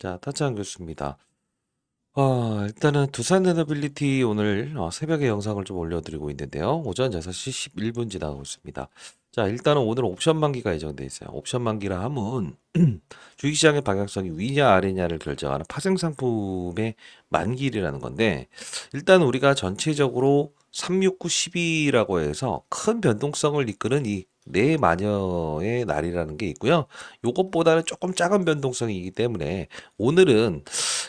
자, 타짜한 교수입니다. 일단은 두산 에너빌리티 오늘 새벽에 영상을 좀 올려드리고 있는데요. 오전 6시 11분 지나고 있습니다. 자, 일단은 오늘 옵션 만기가 예정돼 있어요. 옵션 만기라 함은 주식시장의 방향성이 위냐 아래냐를 결정하는 파생 상품의 만기일이라는 건데, 일단 우리가 전체적으로 369 12라고 해서 큰 변동성을 이끄는 이 네 마녀의 날이라는 게 있고요. 요것보다는 조금 작은 변동성이기 때문에 오늘은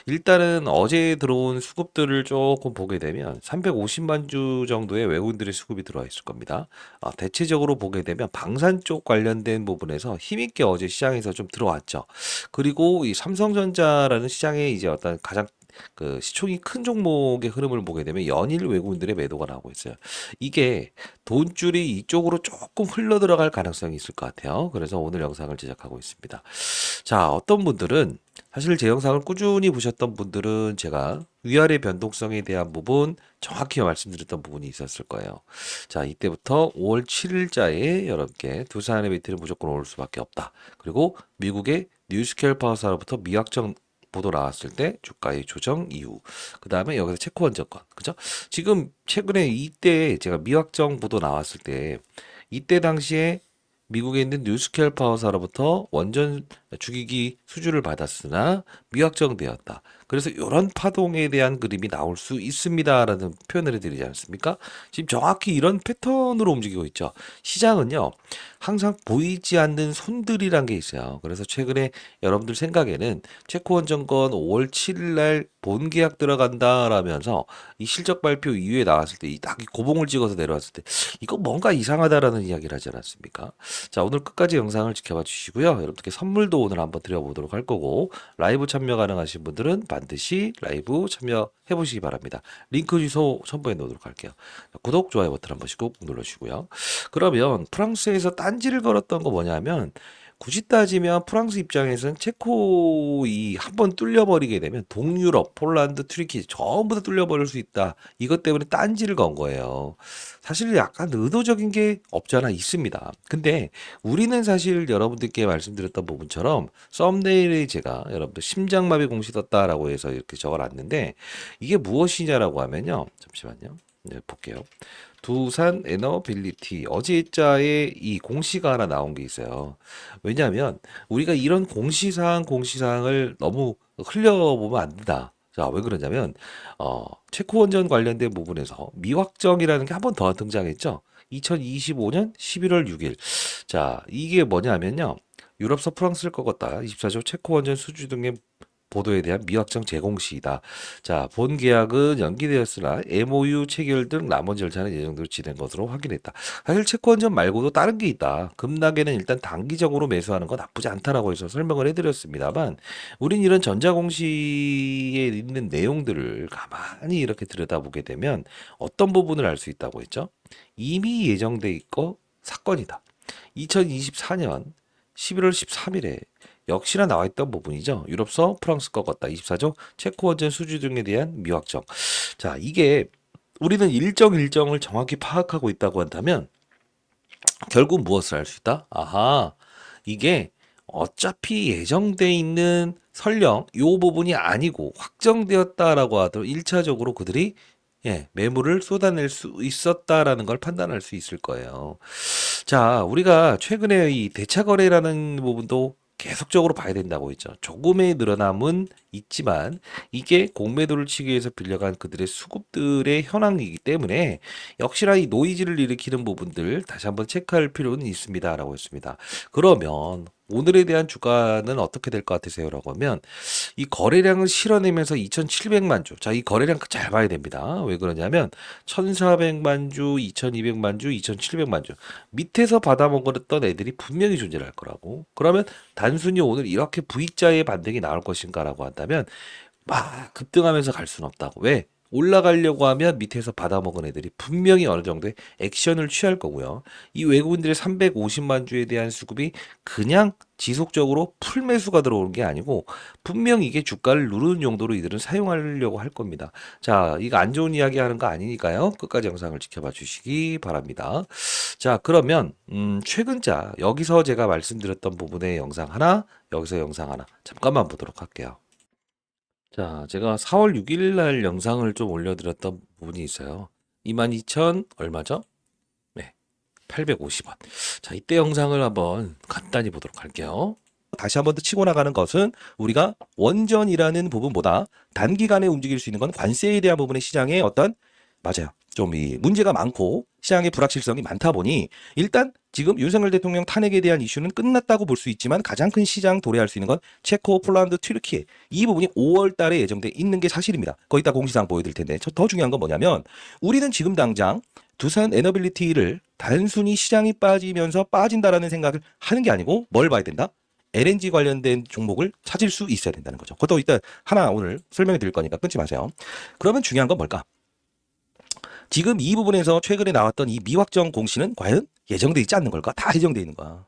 일단은 어제 들어온 수급들을 조금 보게 되면 350만 주 정도의 외국인들의 수급이 들어와 있을 겁니다. 대체적으로 보게 되면 방산 쪽 관련된 부분에서 힘있게 어제 시장에서 좀 들어왔죠. 그리고 이 삼성전자라는 시장에 이제 어떤 가장 그 시총이 큰 종목의 흐름을 보게 되면 연일 외국인들의 매도가 나오고 있어요. 이게 돈줄이 이쪽으로 조금 흘러 들어갈 가능성이 있을 것 같아요. 그래서 오늘 영상을 제작하고 있습니다. 자, 어떤 분들은 사실 제 영상을 꾸준히 보셨던 분들은 제가 위아래 변동성에 대한 부분 정확히 말씀드렸던 부분이 있었을 거예요. 자, 이때부터 5월 7일자에 여러분께 두산의 베이트는 무조건 올 수밖에 없다. 그리고 미국의 뉴스케일 파워사로부터 미확정 보도 나왔을 때 주가의 조정 이후, 그 다음에 여기서 체코원 정권, 그죠? 지금 최근에 이때 제가 미확정 보도 나왔을 때 이때 당시에 미국에 있는 뉴스케일 파워사로부터 원전 주기기 수주를 받았으나 미확정되었다. 그래서 이런 파동에 대한 그림이 나올 수 있습니다라는 표현을 해드리지 않습니까? 지금 정확히 이런 패턴으로 움직이고 있죠. 시장은요, 항상 보이지 않는 손들이란 게 있어요. 그래서 최근에 여러분들 생각에는 체코원 정권 5월 7일 날 본계약 들어간다라면서 이 실적 발표 이후에 나왔을 때 딱 고봉을 찍어서 내려왔을 때 이거 뭔가 이상하다라는 이야기를 하지 않았습니까? 자, 오늘 끝까지 영상을 지켜봐 주시고요. 여러분들께 선물도 오늘 한번 드려보도록 할 거고, 라이브 참여 가능하신 분들은 반드시 라이브 참여해 보시기 바랍니다. 링크 주소 첨부해 놓도록 할게요. 구독, 좋아요 버튼 한 번씩 꼭 눌러주시고요. 그러면 프랑스에서 딴지를 걸었던 거 뭐냐면, 굳이 따지면 프랑스 입장에서는 체코 이 한번 뚫려버리게 되면 동유럽, 폴란드, 튀르키 전부 다 뚫려버릴 수 있다. 이것 때문에 딴지를 건 거예요. 사실 약간 의도적인 게 없잖아 있습니다. 근데 우리는 사실 여러분들께 말씀드렸던 부분처럼 썸네일에 제가 여러분들 심장마비 공시 떴다라고 해서 이렇게 적어놨는데 이게 무엇이냐라고 하면요. 잠시만요. 네, 볼게요. 두산 에너빌리티 어제자에 이 공시가 하나 나온 게 있어요. 왜냐하면 우리가 이런 공시사항을 너무 흘려보면 안 된다. 자, 왜 그러냐면 체코 원전 관련된 부분에서 미확정이라는 게 한 번 더 등장했죠. 2025년 11월 6일. 자, 이게 뭐냐면요. 유럽서 프랑스를 꺾었다. 24조 체코 원전 수주 등의 보도에 대한 미확정 제공시이다. 자, 본 계약은 연기되었으나 MOU 체결 등 나머지 절차는 예정대로 진행 것으로 확인했다. 사실 채권전 말고도 다른 게 있다. 급락에는 일단 단기적으로 매수하는 건 나쁘지 않다라고 해서 설명을 해드렸습니다만, 우린 이런 전자공시에 있는 내용들을 가만히 이렇게 들여다보게 되면 어떤 부분을 알 수 있다고 했죠? 이미 예정돼 있고 사건이다. 2024년 11월 13일에 역시나 나와 있던 부분이죠. 유럽서 프랑스 꺾었다. 24조 체코 원전 수주 등에 대한 미확정. 자, 이게 우리는 일정을 정확히 파악하고 있다고 한다면 결국 무엇을 알 수 있다? 아하, 이게 어차피 예정돼 있는 설령 요 부분이 아니고 확정되었다라고 하더라도 1차적으로 그들이 매물을 쏟아낼 수 있었다라는 걸 판단할 수 있을 거예요. 자, 우리가 최근에 이 대차 거래라는 부분도 계속적으로 봐야 된다고 했죠. 조금의 늘어남은 있지만 이게 공매도를 치기 위해서 빌려간 그들의 수급들의 현황이기 때문에 역시나 이 노이즈를 일으키는 부분들 다시 한번 체크할 필요는 있습니다라고 했습니다. 그러면 오늘에 대한 주가는 어떻게 될 것 같으세요? 라고 하면 이 거래량을 실어내면서 2,700만 주. 자, 이 거래량 잘 봐야 됩니다. 왜 그러냐면 1,400만 주, 2,200만 주, 2,700만 주. 밑에서 받아먹었던 애들이 분명히 존재할 거라고. 그러면 단순히 오늘 이렇게 V자의 반등이 나올 것인가라고 한다면 막 급등하면서 갈 수는 없다고. 왜? 올라가려고 하면 밑에서 받아먹은 애들이 분명히 어느 정도의 액션을 취할 거고요. 이 외국인들의 350만 주에 대한 수급이 그냥 지속적으로 풀 매수가 들어오는 게 아니고 분명히 이게 주가를 누르는 용도로 이들은 사용하려고 할 겁니다. 자, 이거 안 좋은 이야기 하는 거 아니니까요. 끝까지 영상을 지켜봐 주시기 바랍니다. 자, 그러면 최근자 여기서 제가 말씀드렸던 부분의 영상 하나, 여기서 영상 하나 잠깐만 보도록 할게요. 자, 제가 4월 6일 날 영상을 좀 올려드렸던 부분이 있어요. 22,000 얼마죠? 네, 850원. 자, 이때 영상을 한번 간단히 보도록 할게요. 다시 한 번 더 치고 나가는 것은 우리가 원전이라는 부분보다 단기간에 움직일 수 있는 건 관세에 대한 부분의 시장의 어떤 맞아요. 좀 이 문제가 많고 시장의 불확실성이 많다 보니 일단 지금 윤석열 대통령 탄핵에 대한 이슈는 끝났다고 볼 수 있지만 가장 큰 시장 도래할 수 있는 건 체코, 폴란드, 튀르키예 이 부분이 5월 달에 예정돼 있는 게 사실입니다. 거기다 공시사항 보여드릴 텐데 더 중요한 건 뭐냐면 우리는 지금 당장 두산 에너빌리티를 단순히 시장이 빠지면서 빠진다라는 생각을 하는 게 아니고 뭘 봐야 된다? LNG 관련된 종목을 찾을 수 있어야 된다는 거죠. 그것도 일단 하나 오늘 설명해 드릴 거니까 끊지 마세요. 그러면 중요한 건 뭘까? 지금 이 부분에서 최근에 나왔던 이 미확정 공시는 과연 예정돼 있지 않는 걸까? 다 예정돼 있는 거야.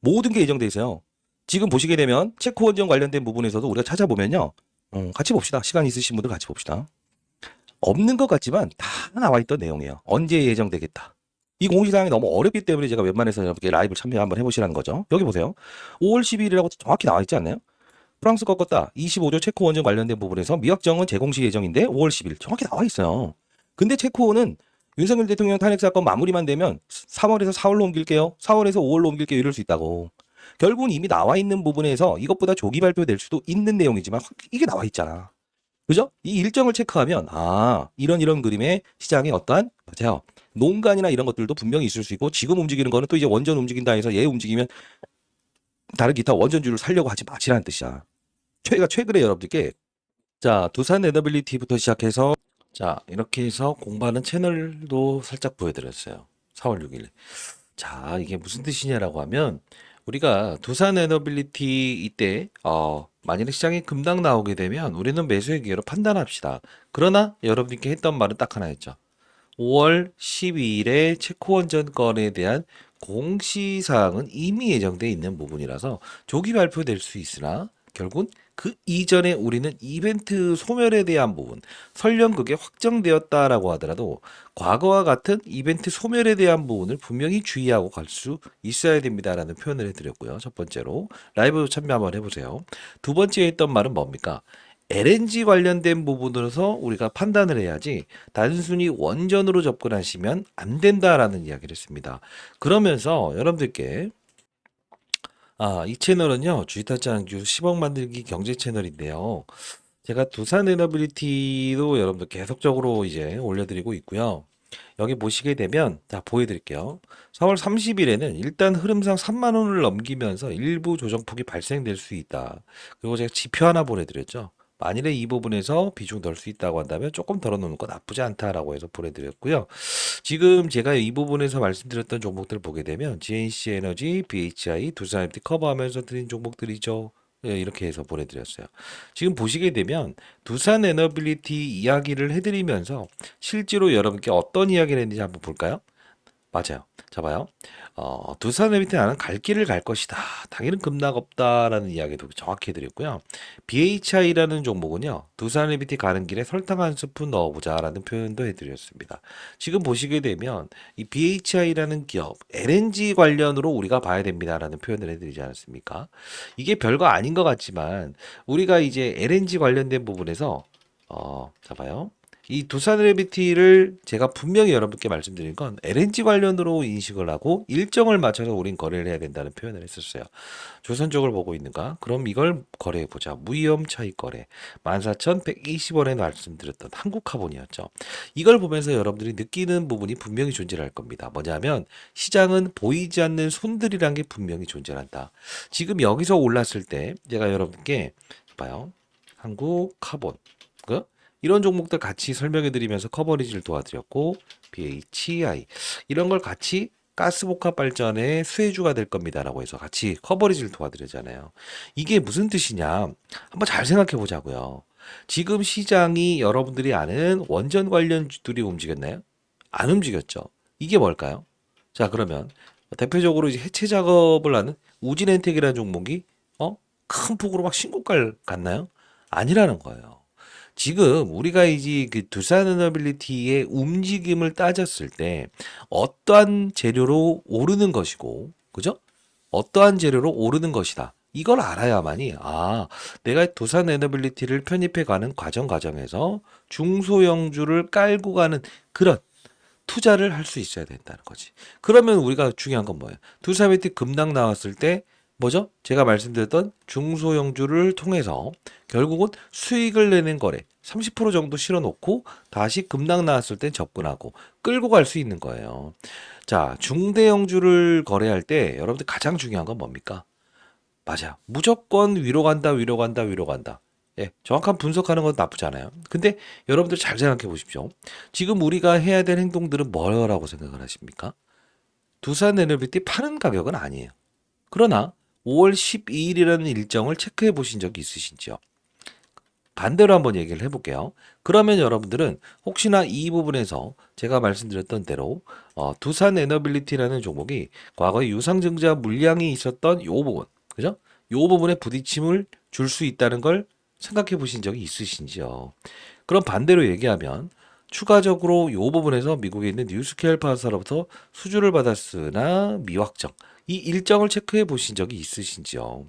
모든 게 예정돼 있어요. 지금 보시게 되면 체코 원전 관련된 부분에서도 우리가 찾아보면요. 같이 봅시다. 시간 있으신 분들 같이 봅시다. 없는 것 같지만 다 나와 있던 내용이에요. 언제 예정되겠다. 이 공시사항이 너무 어렵기 때문에 제가 웬만해서 이렇게 라이브 참여 한번 해보시라는 거죠. 여기 보세요. 5월 12일이라고 정확히 나와 있지 않나요? 프랑스 꺾었다. 25조 체코 원전 관련된 부분에서 미확정은 재공시 예정인데 5월 10일 정확히 나와 있어요. 근데 체코는 윤석열 대통령 탄핵 사건 마무리만 되면 3월에서 4월로 옮길게요. 4월에서 5월로 옮길게요. 이럴 수 있다고. 결국은 이미 나와 있는 부분에서 이것보다 조기 발표될 수도 있는 내용이지만 이게 나와 있잖아. 그죠? 이 일정을 체크하면 이런 그림의 시장에 어떠한 맞아요. 농간이나 이런 것들도 분명히 있을 수 있고 지금 움직이는 거는 또 이제 원전 움직인다 해서 얘 움직이면 다른 기타 원전주를 살려고 하지 마시라는 뜻이야. 최근에 여러분들께 자 두산 에너빌리티부터 시작해서 자 이렇게 해서 공부하는 채널도 살짝 보여드렸어요. 4월 6일. 자 이게 무슨 뜻이냐라고 하면 우리가 두산 에너빌리티 이때 만일에 시장이 급락 나오게 되면 우리는 매수의 기회로 판단합시다. 그러나 여러분께 했던 말은 딱 하나였죠. 5월 12일에 체코 원전 건에 대한 공시사항은 이미 예정돼 있는 부분이라서 조기 발표될 수 있으나 결국은 그 이전에 우리는 이벤트 소멸에 대한 부분, 설령 그게 확정되었다라고 하더라도 과거와 같은 이벤트 소멸에 대한 부분을 분명히 주의하고 갈 수 있어야 됩니다라는 표현을 해드렸고요. 첫 번째로 라이브 참여 한번 해보세요. 두 번째 했던 말은 뭡니까? LNG 관련된 부분으로서 우리가 판단을 해야지 단순히 원전으로 접근하시면 안 된다라는 이야기를 했습니다. 그러면서 여러분들께 이 채널은요, 주식타짜한규 10억 만들기 경제 채널인데요. 제가 두산 에너빌리티도 여러분들 계속적으로 이제 올려드리고 있고요. 여기 보시게 되면, 자, 보여드릴게요. 4월 30일에는 일단 흐름상 3만 원을 넘기면서 일부 조정폭이 발생될 수 있다. 그리고 제가 지표 하나 보내드렸죠. 만일에 이 부분에서 비중 덜 수 있다고 한다면 조금 덜어놓는 거 나쁘지 않다라고 해서 보내드렸고요. 지금 제가 이 부분에서 말씀드렸던 종목들을 보게 되면 GNC 에너지, BHI, 두산에너지 커버하면서 드린 종목들이죠. 예, 이렇게 해서 보내드렸어요. 지금 보시게 되면 두산 에너빌리티 이야기를 해드리면서 실제로 여러분께 어떤 이야기를 했는지 한번 볼까요? 맞아요. 자 봐요. 두산 에너빌리티 나는 갈 길을 갈 것이다. 당연히 급락 없다라는 이야기도 정확히 해드렸고요. BHI라는 종목은요. 두산 에너빌리티 가는 길에 설탕 한 스푼 넣어보자라는 표현도 해드렸습니다. 지금 보시게 되면 이 BHI라는 기업 LNG 관련으로 우리가 봐야 됩니다라는 표현을 해드리지 않았습니까? 이게 별거 아닌 것 같지만 우리가 이제 LNG 관련된 부분에서 자 봐요. 이 두산 레비티를 제가 분명히 여러분께 말씀드린 건 LNG 관련으로 인식을 하고 일정을 맞춰서 우린 거래를 해야 된다는 표현을 했었어요. 조선족을 보고 있는가? 그럼 이걸 거래해 보자. 무위험 차익 거래. 14,120원에 말씀드렸던 한국카본이었죠. 이걸 보면서 여러분들이 느끼는 부분이 분명히 존재할 겁니다. 뭐냐면 시장은 보이지 않는 손들이란 게 분명히 존재한다. 지금 여기서 올랐을 때 제가 여러분께 봐요. 한국카본. 이런 종목들 같이 설명해 드리면서 커버리지를 도와드렸고 BHI 이런 걸 같이 가스복합 발전의 수혜주가 될 겁니다라고 해서 같이 커버리지를 도와드리잖아요. 이게 무슨 뜻이냐? 한번 잘 생각해 보자고요. 지금 시장이 여러분들이 아는 원전 관련주들이 움직였나요? 안 움직였죠. 이게 뭘까요? 자, 그러면 대표적으로 이제 해체 작업을 하는 우진엔텍이라는 종목이 큰 폭으로 막 신고가를 갔나요? 아니라는 거예요. 지금 우리가 이제 그 두산 에너빌리티의 움직임을 따졌을 때 어떠한 재료로 오르는 것이고, 그죠? 어떠한 재료로 오르는 것이다. 이걸 알아야만이 내가 두산 에너빌리티를 편입해 가는 과정에서 중소형주를 깔고 가는 그런 투자를 할 수 있어야 된다는 거지. 그러면 우리가 중요한 건 뭐예요? 두산 에너빌리티 급락 나왔을 때 뭐죠? 제가 말씀드렸던 중소형주를 통해서 결국은 수익을 내는 거래 30% 정도 실어놓고 다시 급락 나왔을 때 접근하고 끌고 갈 수 있는 거예요. 자, 중대형주를 거래할 때 여러분들 가장 중요한 건 뭡니까? 맞아요. 무조건 위로 간다, 위로 간다, 위로 간다. 예, 정확한 분석하는 건 나쁘지 않아요. 근데 여러분들 잘 생각해 보십시오. 지금 우리가 해야 될 행동들은 뭐라고 생각을 하십니까? 두산 에너비티 파는 가격은 아니에요. 그러나 5월 12일이라는 일정을 체크해 보신 적이 있으신지요? 반대로 한번 얘기를 해볼게요. 그러면 여러분들은 혹시나 이 부분에서 제가 말씀드렸던 대로 두산 에너빌리티라는 종목이 과거에 유상증자 물량이 있었던 요 부분, 그죠? 요 부분에 부딪힘을 줄 수 있다는 걸 생각해 보신 적이 있으신지요? 그럼 반대로 얘기하면 추가적으로 요 부분에서 미국에 있는 뉴스케일 파사로부터 수주를 받았으나 미확정 이 일정을 체크해 보신 적이 있으신지요?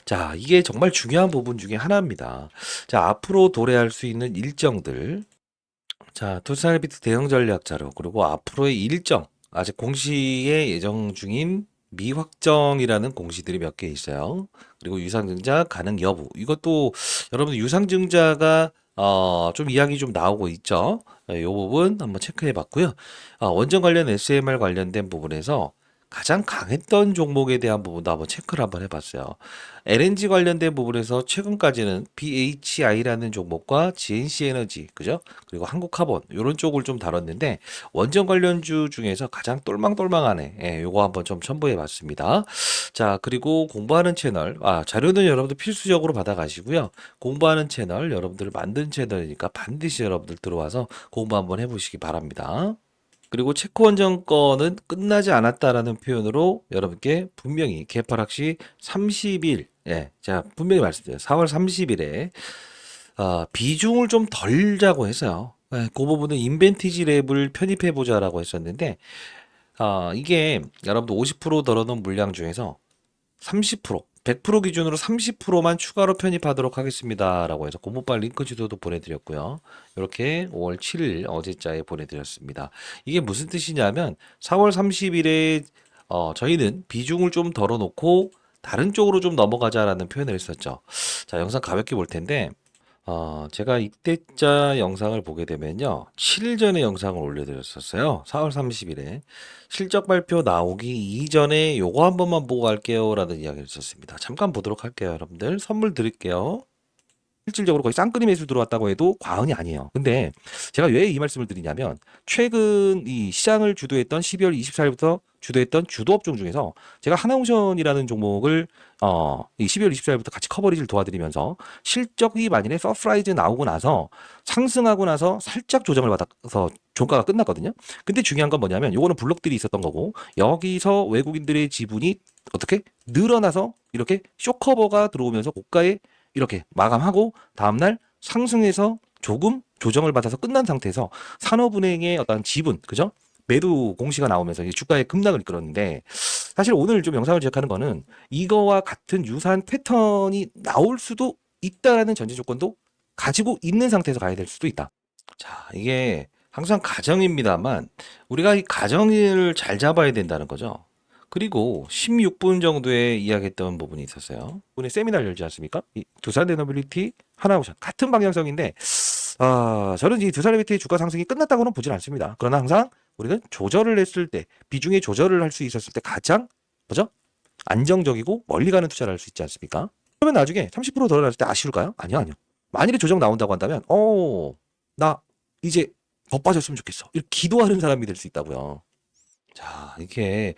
자, 이게 정말 중요한 부분 중에 하나입니다. 자, 앞으로 도래할 수 있는 일정들. 자, 투자비트 대응 전략 자료, 그리고 앞으로의 일정, 아직 공시에 예정 중인 미확정이라는 공시들이 몇 개 있어요. 그리고 유상증자 가능 여부. 이것도 여러분들 유상증자가 좀 이야기 좀 나오고 있죠. 이 부분 한번 체크해 봤고요. 원전 관련 SMR 관련된 부분에서 가장 강했던 종목에 대한 부분도 한번 체크를 한번 해봤어요. LNG 관련된 부분에서 최근까지는 BHI라는 종목과 GNC 에너지, 그죠? 그리고 한국카본 이런 쪽을 좀 다뤘는데 원전 관련주 중에서 가장 똘망똘망하네. 예, 요거 한번 좀 첨부해봤습니다. 자, 그리고 공부하는 채널, 자료는 여러분들 필수적으로 받아가시고요. 공부하는 채널, 여러분들 만든 채널이니까 반드시 여러분들 들어와서 공부 한번 해보시기 바랍니다. 그리고 체코 원전 건은 끝나지 않았다라는 표현으로 여러분께 분명히 개파락 시 30일, 예, 제가 분명히 말씀드려요. 4월 30일에 비중을 좀 덜 자고 했어요. 예, 그 부분은 인벤티지 랩을 편입해 보자라고 했었는데 이게 여러분들 50% 덜어놓은 물량 중에서 30%, 100% 기준으로 30%만 추가로 편입하도록 하겠습니다라고 해서 고무빨 링크 지도도 보내드렸고요. 이렇게 5월 7일 어제자에 보내드렸습니다. 이게 무슨 뜻이냐면 4월 30일에 저희는 비중을 좀 덜어놓고 다른 쪽으로 좀 넘어가자라는 표현을 했었죠. 자, 영상 가볍게 볼 텐데 제가 이때자 영상을 보게 되면요. 7일 전에 영상을 올려드렸었어요. 4월 30일에. 실적 발표 나오기 이전에 요거 한 번만 보고 갈게요. 라는 이야기를 했었습니다. 잠깐 보도록 할게요. 여러분들. 선물 드릴게요. 실질적으로 거의 쌍끌이 매수 들어왔다고 해도 과언이 아니에요. 근데 제가 왜 이 말씀을 드리냐면 최근 이 시장을 주도했던 12월 24일부터 주도했던 주도업종 중에서 제가 하나옵션이라는 종목을 이 12월 24일부터 같이 커버리지를 도와드리면서 실적이 만일에 서프라이즈 나오고 나서 상승하고 나서 살짝 조정을 받아서 종가가 끝났거든요. 근데 중요한 건 뭐냐면 요거는 블록들이 있었던 거고 여기서 외국인들의 지분이 어떻게 늘어나서 이렇게 쇼커버가 들어오면서 고가에 이렇게 마감하고 다음날 상승해서 조금 조정을 받아서 끝난 상태에서 산업은행의 어떤 지분, 그죠? 매도 공시가 나오면서 이제 주가의 급락을 이끌었는데 사실 오늘 좀 영상을 제작하는 거는 이거와 같은 유사한 패턴이 나올 수도 있다라는 전제 조건도 가지고 있는 상태에서 가야 될 수도 있다. 자, 이게 항상 가정입니다만 우리가 이 가정을 잘 잡아야 된다는 거죠. 그리고 16분 정도에 이야기했던 부분이 있었어요. 오늘 세미나를 열지 않습니까? 이 두산 에너빌리티 하나옵션 같은 방향성인데 저는 이 두산 에너빌리티 주가 상승이 끝났다고는 보진 않습니다. 그러나 항상 우리는 조절을 했을 때 비중의 조절을 할 수 있었을 때 가장 뭐죠? 안정적이고 멀리 가는 투자를 할 수 있지 않습니까? 그러면 나중에 30% 덜어놨을 때 아쉬울까요? 아니요, 아니요. 만일에 조정 나온다고 한다면 나 이제 더 빠졌으면 좋겠어. 이렇게 기도하는 사람이 될 수 있다고요. 자, 이게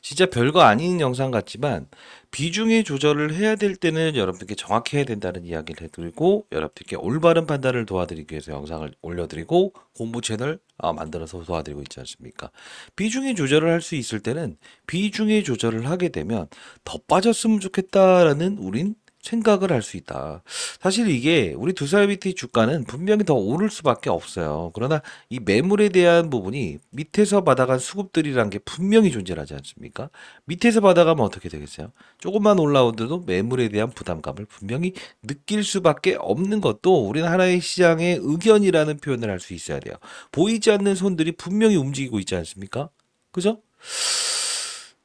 진짜 별거 아닌 영상 같지만 비중의 조절을 해야 될 때는 여러분들께 정확히 해야 된다는 이야기를 해드리고 여러분들께 올바른 판단을 도와드리기 위해서 영상을 올려드리고 공부 채널 만들어서 도와드리고 있지 않습니까? 비중의 조절을 할 수 있을 때는 비중의 조절을 하게 되면 더 빠졌으면 좋겠다라는 우린 생각을 할 수 있다. 사실 이게 우리 두산베리티 주가는 분명히 더 오를 수밖에 없어요. 그러나 이 매물에 대한 부분이 밑에서 받아간 수급들이란 게 분명히 존재하지 않습니까? 밑에서 받아가면 어떻게 되겠어요? 조금만 올라오더라도 매물에 대한 부담감을 분명히 느낄 수밖에 없는 것도 우리는 하나의 시장의 의견이라는 표현을 할 수 있어야 돼요. 보이지 않는 손들이 분명히 움직이고 있지 않습니까? 그죠?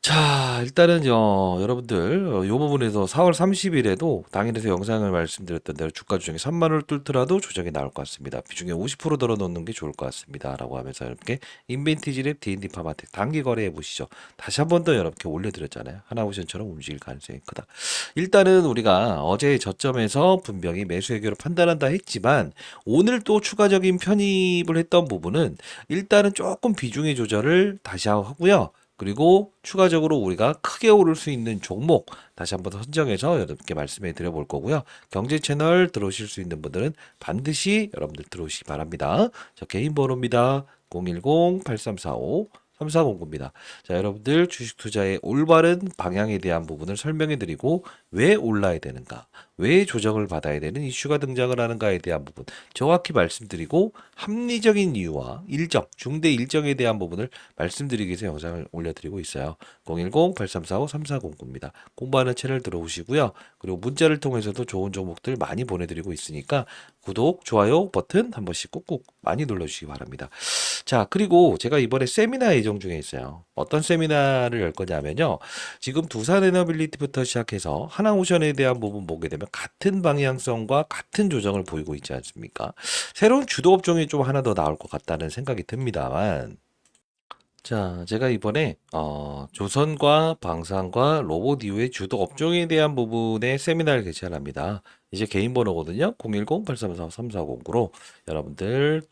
자, 일단은 여러분들 요 부분에서 4월 30일에도 당일에서 영상을 말씀드렸던 대로 주가 조정이 3만 원을 뚫더라도 조정이 나올 것 같습니다. 비중에 50% 덜어 놓는 게 좋을 것 같습니다. 라고 하면서 이렇게 인벤티지랩 D&D 파마텍 단기 거래해 보시죠. 다시 한 번 더 여러분께 올려드렸잖아요. 하나오션처럼 움직일 가능성이 크다. 일단은 우리가 어제 저점에서 분명히 매수 해결을 판단한다 했지만 오늘 또 추가적인 편입을 했던 부분은 일단은 조금 비중의 조절을 다시 하고요. 그리고 추가적으로 우리가 크게 오를 수 있는 종목 다시 한번 더 선정해서 여러분께 말씀해 드려 볼 거고요. 경제 채널 들어오실 수 있는 분들은 반드시 여러분들 들어오시기 바랍니다. 자, 개인 번호입니다. 010-8345-3409입니다. 자, 여러분들 주식 투자의 올바른 방향에 대한 부분을 설명해 드리고 왜 올라야 되는가, 왜 조정을 받아야 되는 이슈가 등장을 하는가에 대한 부분 정확히 말씀드리고 합리적인 이유와 일정, 중대 일정에 대한 부분을 말씀드리기 위해서 영상을 올려드리고 있어요. 010-8345-3409입니다. 공부하는 채널 들어오시고요. 그리고 문자를 통해서도 좋은 종목들 많이 보내드리고 있으니까 구독, 좋아요 버튼 한 번씩 꾹꾹 많이 눌러주시기 바랍니다. 자, 그리고 제가 이번에 세미나 예정 중에 있어요. 어떤 세미나를 열 거냐면요. 지금 두산에너빌리티부터 시작해서 하나오션에 대한 부분 보게 되면 같은 방향성과 같은 조정을 보이고 있지 않습니까? 새로운 주도 업종이 좀 하나 더 나올 것 같다는 생각이 듭니다만, 자, 제가 이번에 조선과 방산과 로봇 이후의 주도 업종에 대한 부분의 세미나를 개최합니다. 이제 개인 번호거든요. 010-8344-3409로 여러분들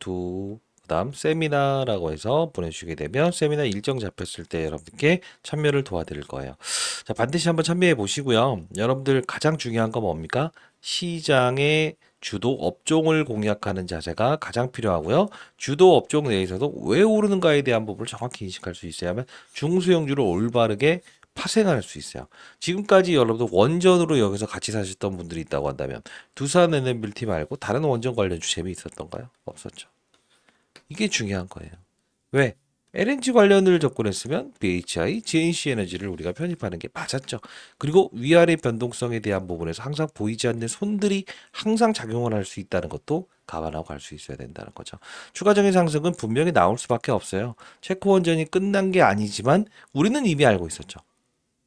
그다음 세미나라고 해서 보내주시게 되면 세미나 일정 잡혔을 때 여러분께 참여를 도와드릴 거예요. 자, 반드시 한번 참여해 보시고요. 여러분들 가장 중요한 건 뭡니까? 시장의 주도 업종을 공략하는 자세가 가장 필요하고요. 주도 업종 내에서도 왜 오르는가에 대한 부분을 정확히 인식할 수 있어야만 중소형주를 올바르게 파생할 수 있어요. 지금까지 여러분들 원전으로 여기서 같이 사셨던 분들이 있다고 한다면 두산 에너빌티 말고 다른 원전 관련주 재미있었던가요? 없었죠. 이게 중요한 거예요. 왜? LNG 관련을 접근했으면 BHI, GNC 에너지를 우리가 편입하는 게 맞았죠. 그리고 위아래 변동성에 대한 부분에서 항상 보이지 않는 손들이 항상 작용을 할 수 있다는 것도 감안하고 갈 수 있어야 된다는 거죠. 추가적인 상승은 분명히 나올 수밖에 없어요. 체코 원전이 끝난 게 아니지만 우리는 이미 알고 있었죠.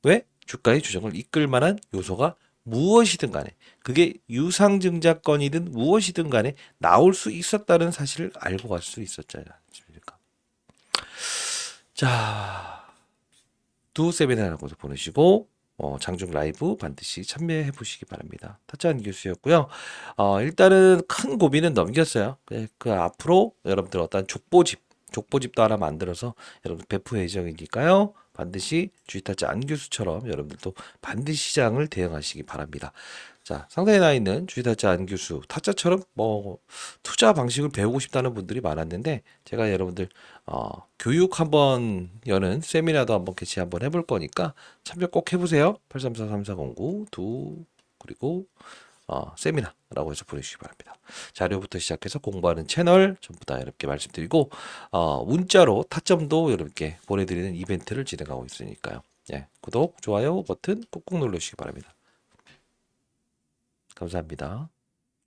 왜? 주가의 조정을 이끌 만한 요소가 무엇이든 간에 그게 유상증자권이든 무엇이든 간에 나올 수 있었다는 사실을 알고 갈 수 있었지 않습니까? 자, 두 세미나라고도 보내시고 장중 라이브 반드시 참여해 보시기 바랍니다. 타짜한 교수였고요. 일단은 큰 고민은 넘겼어요. 그 앞으로 여러분들 어떤 족보집도 하나 만들어서 여러분 배포 예정이니까요. 반드시 주식타짜 안교수처럼 여러분들도 반드시 시장을 대응하시기 바랍니다. 자, 상단에 나 있는 주식타짜 안교수 타짜처럼 투자 방식을 배우고 싶다는 분들이 많았는데 제가 여러분들 교육 한번 여는 세미나도 한번 개최 한번 해볼 거니까 참여 꼭 해보세요. 834-3409 그리고 세미나라고 해서 보내주시기 바랍니다. 자료부터 시작해서 공부하는 채널 전부 다 여러분께 말씀드리고 문자로 타점도 여러분께 보내드리는 이벤트를 진행하고 있으니까요. 예, 구독, 좋아요 버튼 꾹꾹 눌러주시기 바랍니다. 감사합니다.